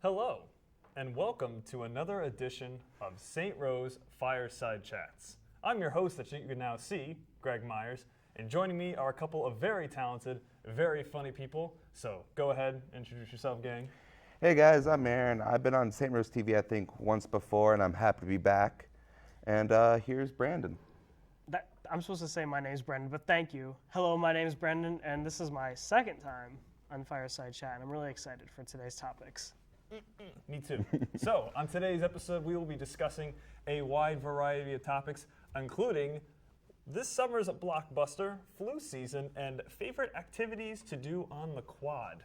Hello, and welcome to another edition of St. Rose Fireside Chats. I'm your host that you can now see, Greg Myers, and joining me are a couple of very talented, very funny people. So go ahead, introduce yourself, gang. Hey guys, I'm Aaron. I've been on St. Rose TV, I think, once before, and I'm happy to be back. And here's Brandon. I'm supposed to say my name's Brendan, but thank you. Hello, my name's Brendan, and this is my second time on Fireside Chat, and I'm really excited for today's topics. Me too. So, on today's episode, we will be discussing a wide variety of topics, including this summer's blockbuster, flu season, and favorite activities to do on the quad.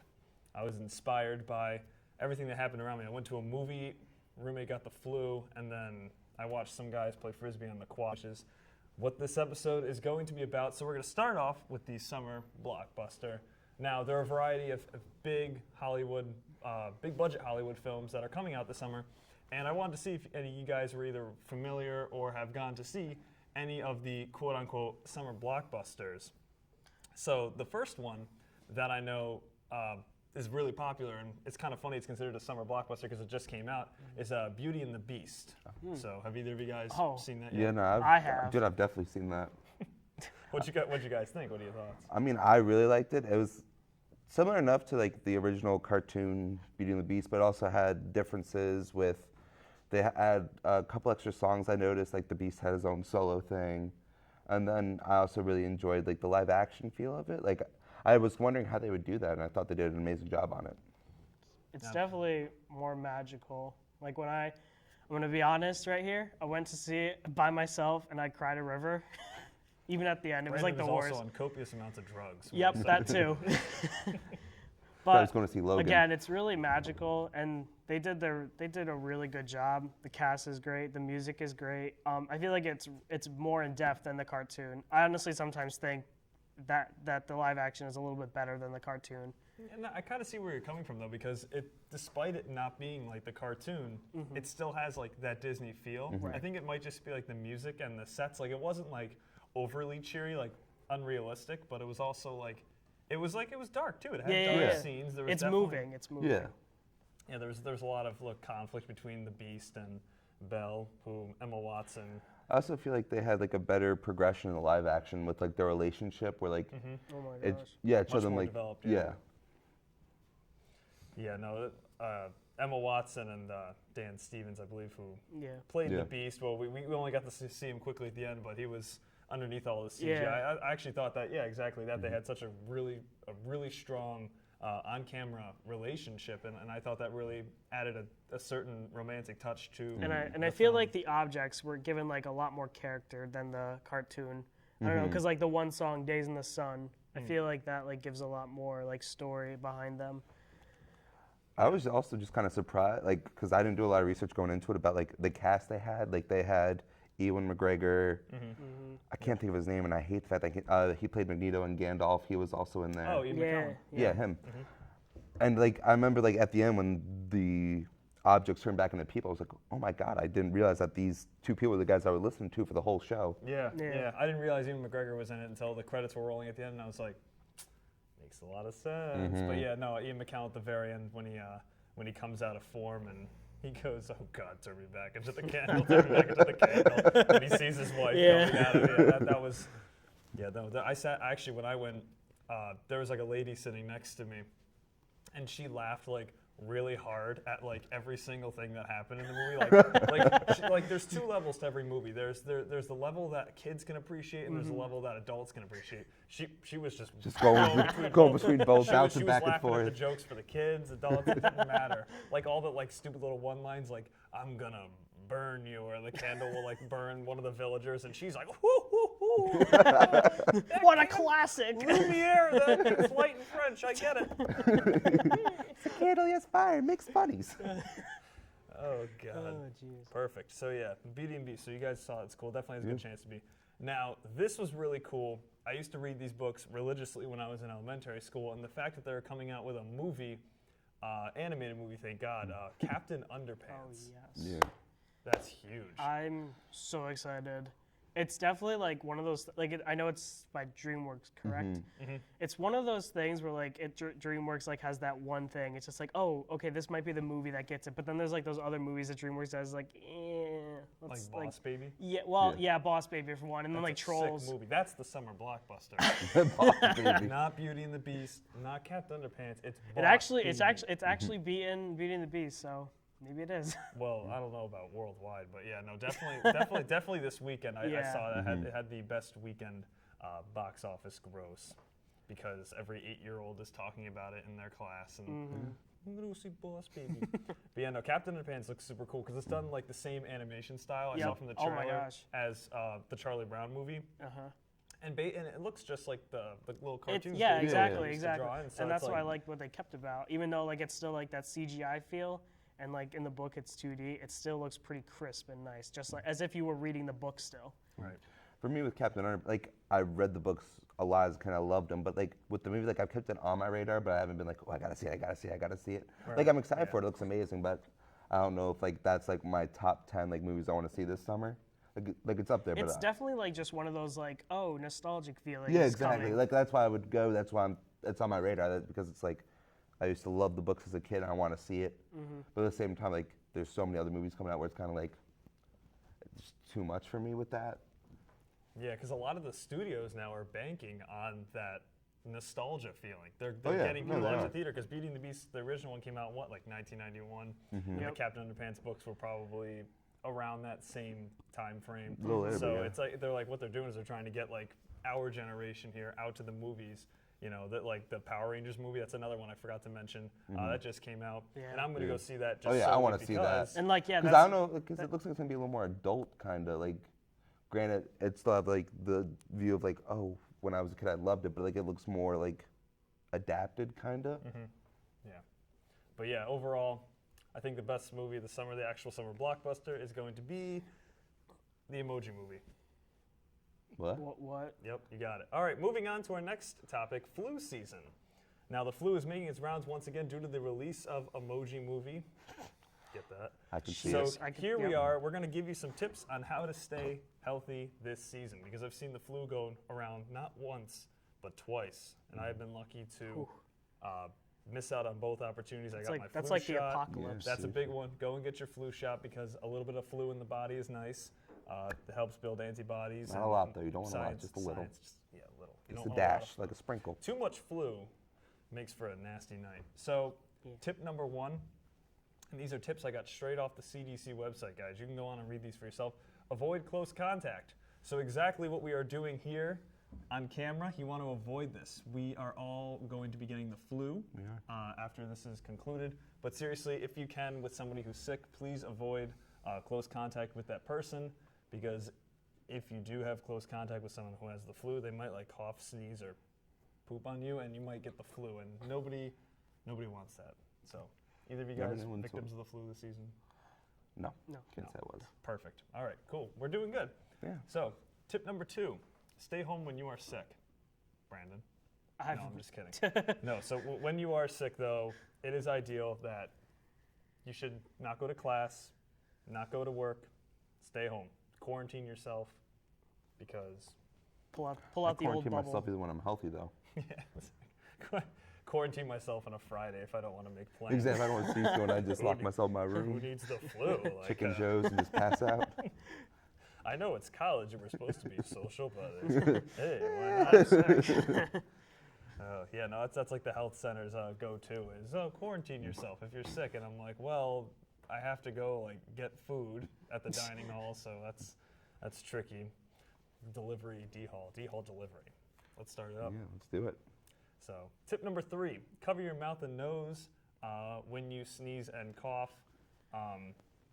I was inspired by everything that happened around me. I went to a movie, roommate got the flu, and then I watched some guys play Frisbee on the quad, which is what this episode is going to be about. So we're going to start off with the summer blockbuster. Now, there are a variety of big Hollywood, big budget Hollywood films that are coming out this summer, and I wanted to see if any of you guys were either familiar or have gone to see any of the quote-unquote summer blockbusters. So the first one that I know is really popular, and it's kind of funny it's considered a summer blockbuster because it just came out, is Beauty and the Beast. So have either of you guys seen that yet? Yeah, no, I have. Dude, I've definitely seen that. What'd you guys think? What are your thoughts? I mean, I really liked it. It was similar enough to like the original cartoon Beauty and the Beast, but it also had differences with, they had a couple extra songs I noticed, like the Beast had his own solo thing. And then I also really enjoyed like the live action feel of it. Like I was wondering how they would do that, and I thought they did an amazing job on it. It's definitely more magical. Like I'm going to be honest right here, I went to see it by myself, and I cried a river. Even at the end, it was like the worst. Also on copious amounts of drugs. Yep, that too. I was going to see Logan. Again, it's really magical, and they did a really good job. The cast is great, the music is great. I feel like it's more in depth than the cartoon. I honestly sometimes think that the live action is a little bit better than the cartoon. And I kind of see where you're coming from though, because despite it not being like the cartoon, it still has like that Disney feel. Right. I think it might just be like the music and the sets. Like it wasn't like overly cheery, like unrealistic, but it was also like it was dark too. It had dark scenes. There was It's moving. Yeah. Yeah, there's a lot of conflict between the Beast and Belle, who Emma Watson. I also feel like they had like a better progression in the live action with like their relationship, where like Oh my gosh. it showed Much them more like developed, yeah. Yeah, no, Emma Watson and Dan Stevens, I believe, who Yeah. played Yeah. the Beast. Well, we only got to see him quickly at the end, but he was underneath all the CGI. Yeah. I actually thought that, yeah, exactly, that they had such a really strong on-camera relationship, and I thought that really added a certain romantic touch to And I the feel film. like the objects were given like a lot more character than the cartoon. I don't know, because like the one song "Days in the Sun," I feel like that like gives a lot more like story behind them. I was also just kind of surprised, like, because I didn't do a lot of research going into it about like the cast they had. Like they had Ewan McGregor. I can't think of his name, and I hate the fact that he played Magneto and Gandalf. He was also in there. Oh, Ian McKellen. Yeah, him. And like I remember, like at the end when the objects turned back into people, I was like, oh my god, I didn't realize that these two people were the guys I was listening to for the whole show. Yeah. Yeah. I didn't realize Ewan McGregor was in it until the credits were rolling at the end, and I was like, makes a lot of sense. But yeah, no, Ian McKellen at the very end when he comes out of form and he goes, oh God, turn me back into the candle, turn me back into the candle, and he sees his wife coming out of it. That was, yeah. No, I sat actually when I went. There was like a lady sitting next to me, and she laughed like really hard at like every single thing that happened in the movie. Like there's two levels to every movie. There's the level that kids can appreciate, and there's the level that adults can appreciate. She was just Going between both, she bouncing was back and laughing at the forth. jokes for the kids, adults. It didn't matter. Like all the like stupid little one lines, like I'm gonna burn you, or the candle will like burn one of the villagers, and she's like, whoo, whoo, whoo. What a classic! Lumiere, it's light in French. I get it. It's a candle, yes, fire, mixed bunnies. Oh God. Oh jeez. Perfect. So yeah, Beauty and Beast. So you guys saw it. It's cool. Definitely has a good chance to be. Now, this was really cool. I used to read these books religiously when I was in elementary school, and the fact that they're coming out with a movie, animated movie, thank God, Captain Underpants. Oh yes. Yeah. That's huge. I'm so excited. It's definitely like one of those. I know it's by DreamWorks, correct? Mm-hmm. It's one of those things where like DreamWorks like has that one thing. It's just like, oh, okay, this might be the movie that gets it. But then there's like those other movies that DreamWorks does, like, Like Boss Baby. Yeah, well, yeah, Boss Baby for one, and then like That's a Trolls. sick movie. That's the summer blockbuster. Boss Baby. Not Beauty and the Beast. Not Captain Underpants. It's Boss It's Baby. actually beating Beauty and the Beast. So maybe it is. Well, I don't know about worldwide, but yeah, no, definitely this weekend. I Yeah. saw that it had the best weekend box office gross because every 8-year-old is talking about it in their class and I'm gonna go see Boss Baby. But yeah, no, Captain Underpants looks super cool because it's done like the same animation style I saw from the Oh my trailer gosh. as the Charlie Brown movie. And it looks just like the little cartoons. Yeah, Baby exactly, used to draw exactly. in, so And it's that's what I like- like what they kept about. Even though like it's still like that CGI feel, and like in the book it's 2D, it still looks pretty crisp and nice, just like as if you were reading the book still. Right. For me with Captain Underpants, like I read the books a lot, kind of loved them, but like with the movie, like I've kept it on my radar, but I haven't been like, oh, I gotta see it. Right. Like I'm excited for it. It looks amazing, but I don't know if like that's like my top 10 like movies I want to see this summer. Like it's up there, It's but definitely like just one of those like, oh, nostalgic feelings. yeah, exactly. coming. Like that's why I would go. That's why it's on my radar because it's like I used to love the books as a kid and I want to see it, but at the same time, like there's so many other movies coming out where it's kind of like it's too much for me with that. Yeah, because a lot of the studios now are banking on that nostalgia feeling. They're Oh, yeah. getting No, people they into are. theater because Beauty and the Beast, the original one came out in what, like 1991? And Yep. the Captain Underpants books were probably around that same time frame. A little later, So but yeah. it's like they're like what they're doing is they're trying to get like our generation here out to the movies. You know, that like the Power Rangers movie, that's another one I forgot to mention. That just came out. Yeah. And I'm going to go see that just Oh, yeah, I solely wanna see that. because- And like yeah, Because I that's, don't know, because it looks like it's gonna be a little more adult, kind of like. Granted, it still have like the view of like, oh, when I was a kid, I loved it, but like it looks more like adapted, kind of. Yeah. But yeah, overall, I think the best movie of the summer, the actual summer blockbuster, is going to be the Emoji Movie. What? what? Yep, you got it. All right, moving on to our next topic, flu season. Now, the flu is making its rounds once again due to the release of Emoji Movie. Get that? I can see So it. here we yep. are. We're going to give you some tips on how to stay healthy this season because I've seen the flu go around not once, but twice. And I've been lucky to miss out on both opportunities. I got my That's flu like the shot. apocalypse. That's a big one. Go and get your flu shot because a little bit of flu in the body is nice. It helps build antibodies. Not a lot, though. You don't want a lot, science- just a little. science, yeah, a little. You Just don't a want lot of dash, like a sprinkle. too much flu makes for a nasty night. So, tip number 1, and these are tips I got straight off the CDC website, guys. You can go on and read these for yourself. Avoid close contact. So, exactly what we are doing here on camera, you want to avoid this. We are all going to be getting the flu after this is concluded. But seriously, if you can, with somebody who's sick, please avoid close contact with that person because if you do have close contact with someone who has the flu, they might like cough, sneeze, or poop on you, and you might get the flu, and nobody wants that. So, either of you Never guys knew until- victims of the flu this season? No, No. can't say I was. Perfect. All right, cool. We're doing good. Yeah. So, tip number 2, stay home when you are sick. Brandon? No, I'm just kidding. No, so when you are sick, though, it is ideal that you should not go to class, not go to work, stay home. Quarantine yourself because pull out I the old quarantine bubble. myself even when I'm healthy, though. quarantine myself on a Friday if I don't want to make plans. Exactly. I don't want to see someone. I just lock myself in my Who room, needs the flu? Like, chicken joes, and just pass out. I know it's college and we're supposed to be social, but it's, hey, why not sick? Yeah, no, that's like the health center's go-to is quarantine yourself if you're sick, and I'm like, well, I have to go like get food at the dining hall, so that's tricky. Delivery, D-Hall delivery. Let's start it up. Yeah, let's do it. So, tip number 3, cover your mouth and nose when you sneeze and cough.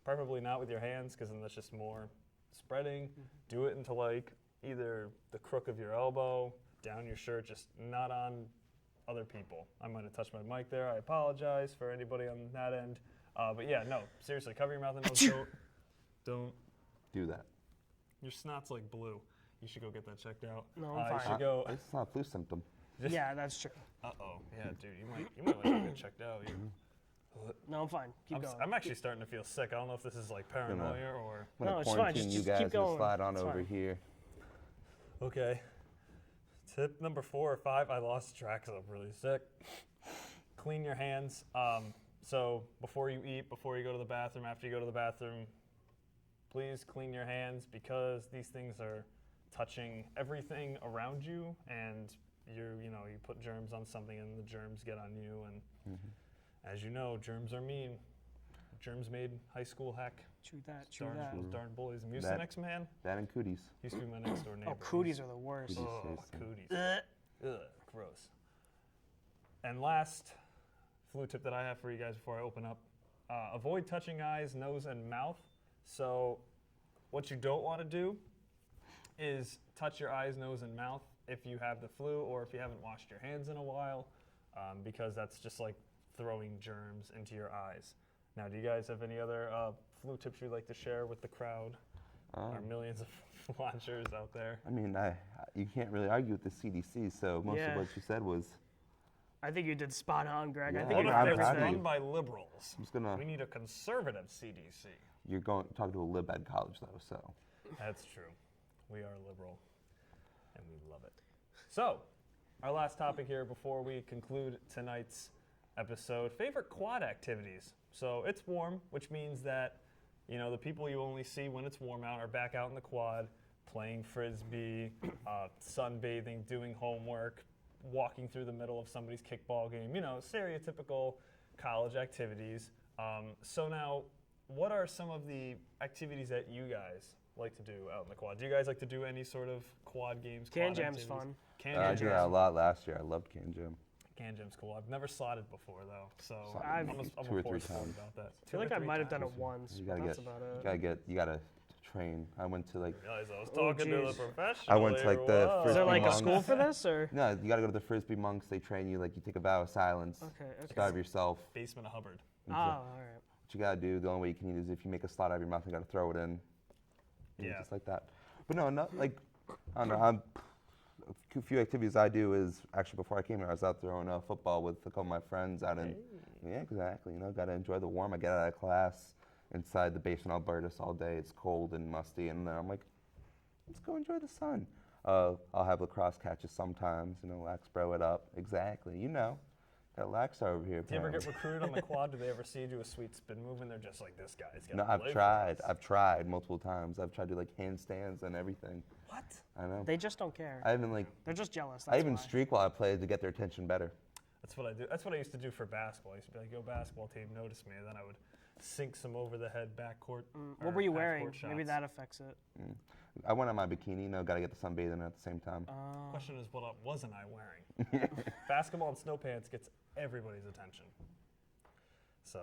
Preferably not with your hands because then that's just more spreading. Do it into like either the crook of your elbow, down your shirt, just not on other people. I might have touched my mic there. I apologize for anybody on that end. But yeah, no, seriously, cover your mouth and nose. Don't. Do that. Your snot's like blue. You should go get that checked out. No, I'm You fine. should go. It's not a flu symptom. Yeah, that's true. Uh-oh. Yeah, dude, you might want to get checked out. No, I'm fine. Keep going. I'm actually starting to feel sick. I don't know if this is like paranoia or. I'm gonna No, it's fine. quarantine Just you keep guys and going. slide on It's over fine. here. Okay. Tip number 4 or 5, I lost track because I'm really sick. Clean your hands. So before you eat, before you go to the bathroom, after you go to the bathroom, please clean your hands because these things are touching everything around you, and you put germs on something and the germs get on you, and as you know, germs are mean. Germs made high school heck. True that. Those darn bullies. Mucinex, man. That and cooties. Used to be my next door neighbor. Oh, cooties are the worst. Cooties. Oh, cooties. Ugh, gross. And last flu tip that I have for you guys before I open up, avoid touching eyes, nose, and mouth. So what you don't want to do is touch your eyes, nose, and mouth if you have the flu or if you haven't washed your hands in a while, because that's just like throwing germs into your eyes. Now, do you guys have any other flu tips you'd like to share with the crowd? Our millions of watchers out there. I mean, you can't really argue with the CDC, so most of what you said was... I think you did spot on, Greg. Yeah, I think What you if have it's everything. run by liberals? I'm just gonna... We need a conservative CDC. You're talking to a lib-ed college, though, so... That's true. We are liberal, and we love it. So, our last topic here before we conclude tonight's episode, favorite quad activities. So it's warm, which means that, the people you only see when it's warm out are back out in the quad, playing Frisbee, sunbathing, doing homework, walking through the middle of somebody's kickball game, stereotypical college activities. So now, what are some of the activities that you guys like to do out in the quad? Do you guys like to do any sort of quad games? Can quad Jam's activities? fun. I did that a lot last year. I loved Can Jam. Can Jam's cool. I've never slotted before though, so I've I'm a 2 or 3 poor sport times. about that. I feel like I might have done it once. You But gotta that's get, about it. you gotta train. I went to like... I realized I was talking to the geez. professional. I went to like the Whoa. Is there Frisbee like a monks. school for this, or? No, you gotta go to the Frisbee monks. They train you, like you take a vow of silence. Okay. Starve yourself. Basement of Hubbard. Oh, all right. What you gotta do, the only way you can eat is if you make a slot out of your mouth, you gotta throw it in. Yeah. Just like that. But no, not like, I don't know, a few activities I do is, actually before I came here, I was out throwing football with a couple of my friends out in, yeah, exactly, gotta enjoy the warm. I get out of class inside the basement Albertus all day. It's cold and musty, and then I'm like, let's go enjoy the sun. I'll have lacrosse catches sometimes, lax bro it up. Exactly, got lax over here. Do you ever apparently. get recruited on the quad? Do they ever see you do a sweet spin move and they're just like, this guy's got No, to I've tried multiple times. I've tried to do like handstands and everything. What? I know. They just don't care. I even like, They're just jealous. I That's even why. streak while I played to get their attention better. That's what I do. That's what I used to do for basketball. I used to be like, yo, basketball team, notice me. And then I would sink some over the head backcourt. What were you half-court wearing? Maybe shots. that affects it. I went on my bikini, gotta get the sunbathing at the same time. Question is, what wasn't I wearing? Basketball and snow pants gets everybody's attention. So,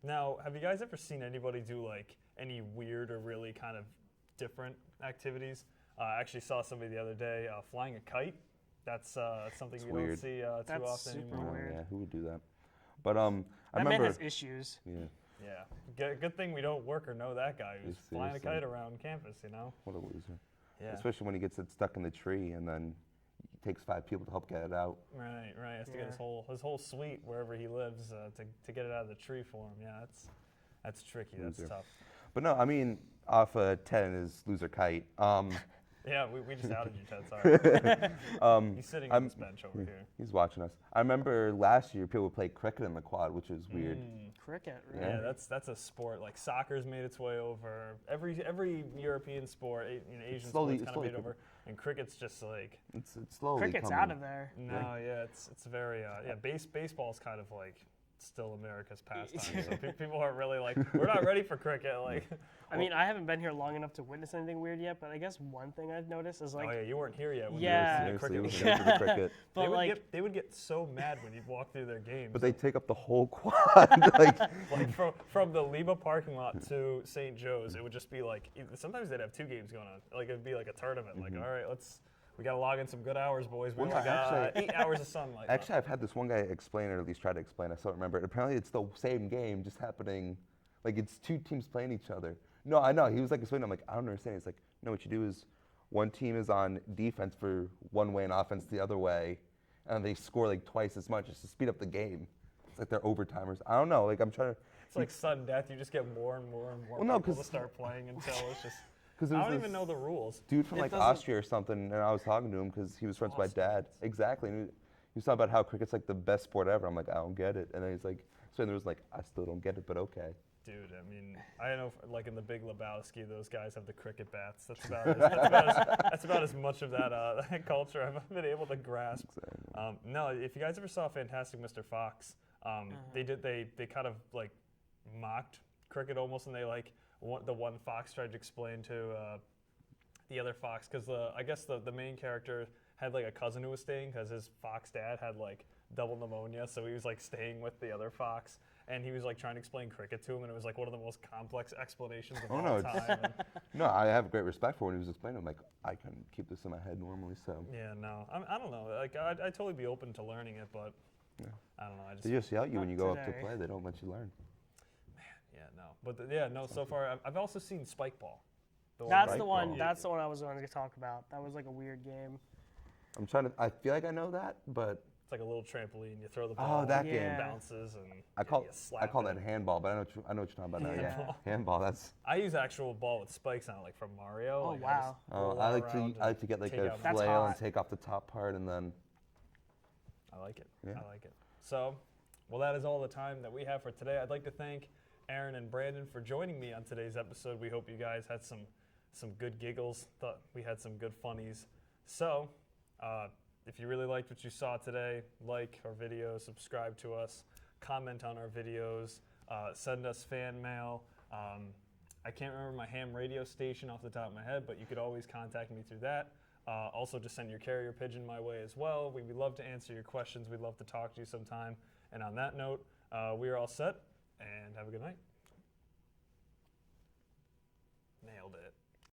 now, have you guys ever seen anybody do like any weird or really kind of different activities? I actually saw somebody the other day flying a kite. That's something you weird. don't see too That's often super anymore. weird. Yeah, who would do that? But I That remember. man has issues. Yeah, Yeah, good thing we don't work or know that guy who's flying a Seriously. kite around campus, what a loser. Yeah. Especially when he gets it stuck in the tree and then it takes 5 people to help get it out. Right. He has to get Yeah. his whole suite wherever he lives to get it out of the tree for him. Yeah, that's tricky. That's Loser. tough. But no, I mean, off 10 is loser kite. Yeah, we just outed you, Ted. Sorry. He's sitting on this bench over here. He's watching us. I remember last year people would play cricket in the quad, which is weird. Cricket, really? Yeah, that's a sport. Like soccer's made its way over. Every European sport, Asian Slowly- sports kind of slowly made over, and cricket's just like It's slowly Cricket's coming. out of there. no, yeah, it's very baseball's kind of like still America's pastime. So people aren't really like we're not ready for cricket. Like I mean, I haven't been here long enough to witness anything weird yet, but I guess one thing I've noticed is like, oh yeah, you weren't here yet. When Yeah. you were Seriously, cricket it was was going. good for the cricket. but like, They would get so mad when you walk through their games. But they take up the whole quad. like, like from the Lima parking lot to St. Joe's, it would just be like sometimes they'd have 2 games going on. Like it'd be like a tournament. Like all right, we got to log in some good hours, boys. We Well, only got actually- 8 hours of sunlight. actually, I've had this one guy explain, or at least try to explain. I still remember it. Apparently, it's the same game, just happening. Like it's 2 teams playing each other. No, I know. He was like explaining. I'm like, I don't understand. He's like, no, what you do is one team is on defense for one way and offense the other way, and they score like twice as much just to speed up the game. It's like they're overtimers. I don't know. Like I'm trying to. It's like sudden death. You just get more and more and more Well, no, people to 'cause- start playing until it's just 'Cause I it was don't this even know the rules. dude from It like doesn't- Austria or something, and I was talking to him because he was friends with my dad. Exactly. And he was talking about how cricket's like the best sport ever. I'm like, I don't get it. And then he's like, so there was like, I still don't get it, but okay. Dude, I mean, I know, like in the Big Lebowski, those guys have the cricket bats. That's about as much of that, that culture I've been able to grasp. No, if you guys ever saw Fantastic Mr. Fox, they kind of like mocked cricket almost, and they like the one fox tried to explain to the other fox, because I guess the main character had like a cousin who was staying because his fox dad had like double pneumonia, so he was like staying with the other fox. And he was like trying to explain cricket to him, and it was like one of the most complex explanations of all time. No, I have great respect for when he was explaining. I'm like, I couldn't keep this in my head normally, so. Yeah, no, I don't know. Like, I'd totally be open to learning it, but I don't know. They just yell at you when you go up to today. play. They don't let you learn. Yeah, no. But so far I've also seen Spike Ball. That's Spike the one. Ball. That's the one I was going to talk about. That was like a weird game. I'm trying to. I feel like I know that, but It's like a little trampoline. You throw the ball. that and game. It bounces and I you call slap that it. handball. But I know what you're talking about now. Yeah, Yeah. handball. That's. I use actual ball with spikes on it, like from Mario. Oh, like, wow. I like to get like take a out- That's flail and hot. take off the top part and then. I like it. Yeah. I like it. So, well, that is all the time that we have for today. I'd like to thank Aaron and Brandon for joining me on today's episode. We hope you guys had some good giggles. Thought we had some good funnies. So, if you really liked what you saw today, like our videos, subscribe to us, comment on our videos, send us fan mail. I can't remember my ham radio station off the top of my head, but you could always contact me through that. Also, just send your carrier pigeon my way as well. We'd love to answer your questions. We'd love to talk to you sometime. And on that note, we are all set, and have a good night. Nailed it.